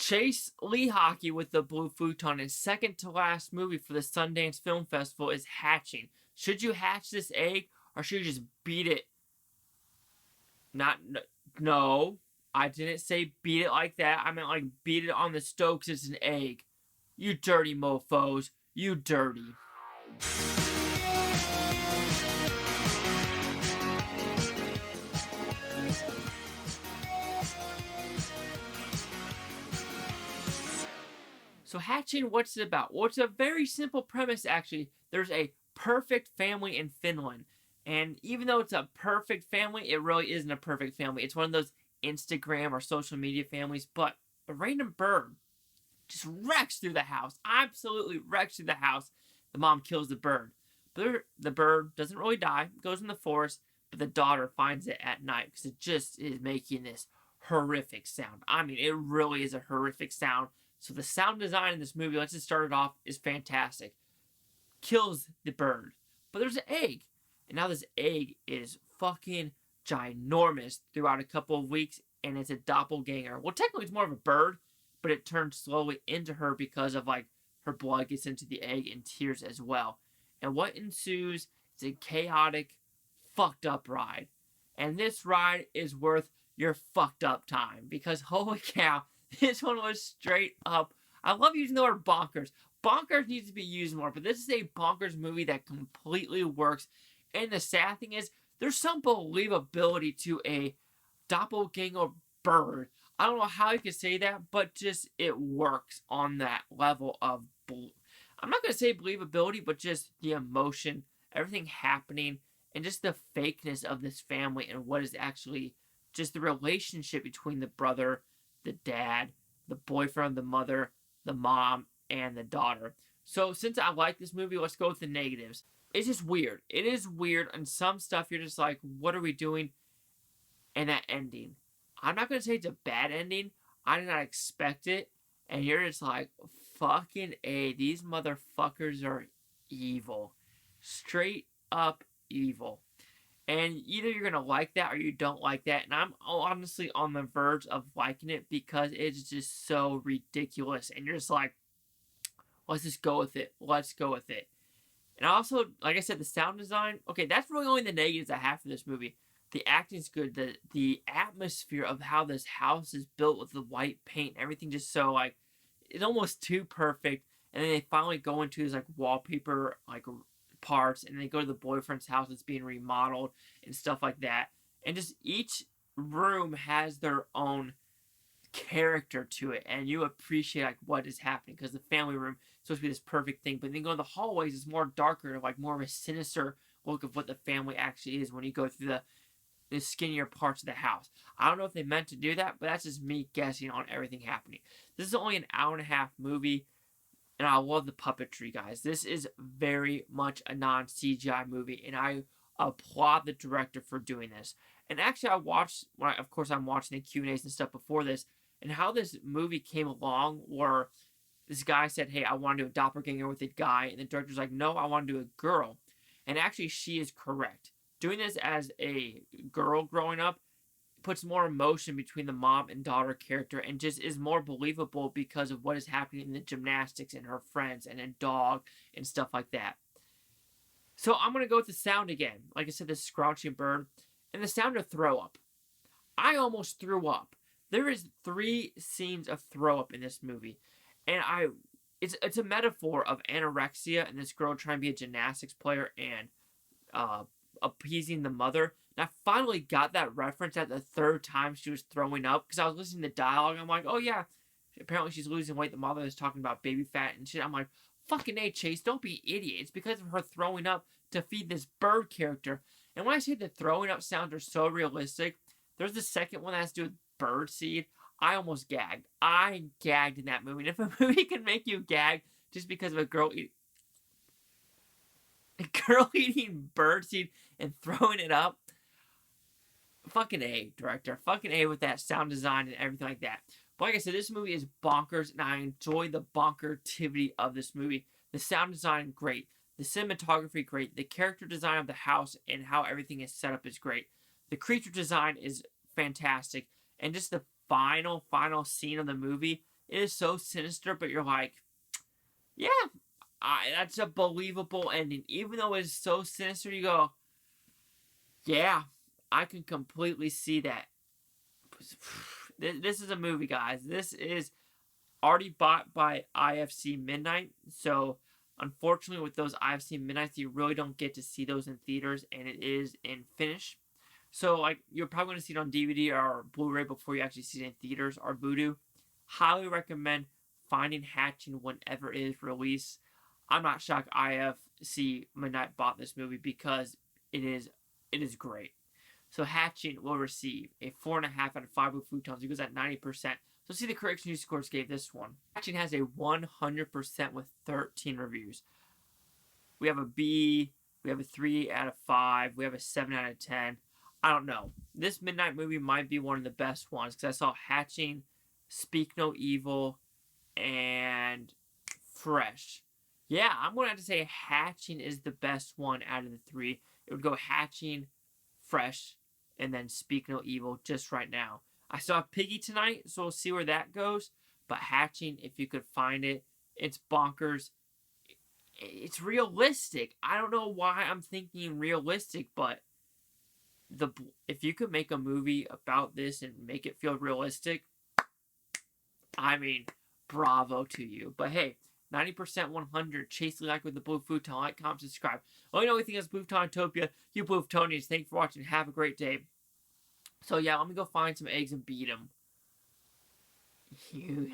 Chase Lee Hockey with the Blue Futon, his second to last movie for the Sundance Film Festival, is hatching. Should you hatch this egg, or should you just beat it? No, I didn't say beat it like that. I meant like beat it on the stove because it's an egg. You dirty mofos. You dirty. So hatching, what's it about? Well, it's a very simple premise, actually. There's a perfect family in Finland. And even though it's a perfect family, it really isn't a perfect family. It's one of those Instagram or social media families. But a random bird just wrecks through the house. Absolutely wrecks through the house. The mom kills the bird. But the bird doesn't really die. Goes in the forest. But the daughter finds it at night because it just is making this horrific sound. I mean, it really is a horrific sound. So the sound design in this movie, let's just start it off, is fantastic. Kills the bird. But there's an egg. And now this egg is fucking ginormous throughout a couple of weeks. And it's a doppelganger. Well, technically it's more of a bird. But it turns slowly into her because of like her blood gets into the egg and tears as well. And what ensues is a chaotic, fucked up ride. And this ride is worth your fucked up time. Because holy cow, this one was straight up. I love using the word bonkers. Bonkers needs to be used more, but this is a bonkers movie that completely works. And the sad thing is, there's some believability to a doppelganger bird. I don't know how you could say that, but just it works on that level of, I'm not going to say believability, but just the emotion, everything happening, and just the fakeness of this family and what is actually just the relationship between the brother, the dad, the boyfriend, the mother, the mom, and the daughter. So since I like this movie, let's go with the negatives. It's just weird. It is weird, and some stuff you're just like, what are we doing? And that ending. I'm not going to say it's a bad ending. I did not expect it. And you're just like, fucking A, these motherfuckers are evil. Straight up evil. And either you're going to like that or you don't like that. And I'm honestly on the verge of liking it because it's just so ridiculous. And you're just like, let's just go with it. Let's go with it. And also, like I said, the sound design. Okay, that's really only the negatives I have for this movie. The acting's good. The atmosphere of how this house is built with the white paint. Everything just so like, it's almost too perfect. And then they finally go into this like wallpaper like parts, and they go to the boyfriend's house that's being remodeled and stuff like that. And just each room has their own character to it, and you appreciate like what is happening because the family room is supposed to be this perfect thing, but then you go to the hallways, it's more darker, like more of a sinister look of what the family actually is when you go through the skinnier parts of the house. I don't know if they meant to do that, but that's just me guessing on everything happening. This is only an hour and a half movie. And I love the puppetry, guys. This is very much a non-CGI movie, and I applaud the director for doing this. And actually, I watched, of course, I'm watching the Q&As and stuff before this, and how this movie came along, where this guy said, hey, I want to do a doppelganger with a guy, and the director's like, no, I want to do a girl. And actually, she is correct. Doing this as a girl growing up puts more emotion between the mom and daughter character and just is more believable because of what is happening in the gymnastics and her friends and a dog and stuff like that. So I'm going to go with the sound again. Like I said, this scrouching bird and the sound of throw up. I almost threw up. There is 3 scenes of throw up in this movie. And it's a metaphor of anorexia and this girl trying to be a gymnastics player and appeasing the mother. And I finally got that reference at the 3rd time she was throwing up because I was listening to dialogue. I'm like, oh yeah, apparently she's losing weight. The mother is talking about baby fat and shit. I'm like, fucking A, Chase, don't be idiot. It's because of her throwing up to feed this bird character. And when I say the throwing up sounds are so realistic, there's the second one that has to do with bird seed. I almost gagged. I gagged in that movie. And if a movie can make you gag just because of a girl eating bird seed and throwing it up, fucking A, director. Fucking A with that sound design and everything like that. But like I said, this movie is bonkers, and I enjoy the bonkertivity of this movie. The sound design, great. The cinematography, great. The character design of the house and how everything is set up is great. The creature design is fantastic. And just the final scene of the movie It is so sinister, but you're like, yeah, that's a believable ending. Even though it's so sinister, you go, yeah, I can completely see that. This is a movie, guys. This is already bought by IFC Midnight. So, unfortunately, with those IFC Midnights, you really don't get to see those in theaters, and it is in Finnish. So, like, you're probably going to see it on DVD or Blu-ray before you actually see it in theaters or Vudu. Highly recommend finding Hatching whenever it is released. I'm not shocked IFC Midnight bought this movie because it is great. So Hatching will receive a 4.5 out of 5 with Futons. It goes at 90%. So see the Critics News Scores gave this one. Hatching has a 100% with 13 reviews. We have a B, we have a 3 out of 5, we have a 7 out of 10. I don't know. This Midnight movie might be one of the best ones because I saw Hatching, Speak No Evil, and Fresh. Yeah, I'm going to have to say Hatching is the best one out of the three. It would go Hatching, Fresh, and then Speak No Evil just right now. I saw Piggy tonight, so we'll see where that goes. But Hatching, if you could find it, it's bonkers. It's realistic. I don't know why I'm thinking realistic, but if you could make a movie about this and make it feel realistic, I mean, bravo to you. But hey, 90% 100. Chase the like with the Blue Futon. Like, comment, subscribe. Let me know anything else Blue Futontopia. You Blue Futonians, thanks for watching. Have a great day. So yeah, let me go find some eggs and beat them. You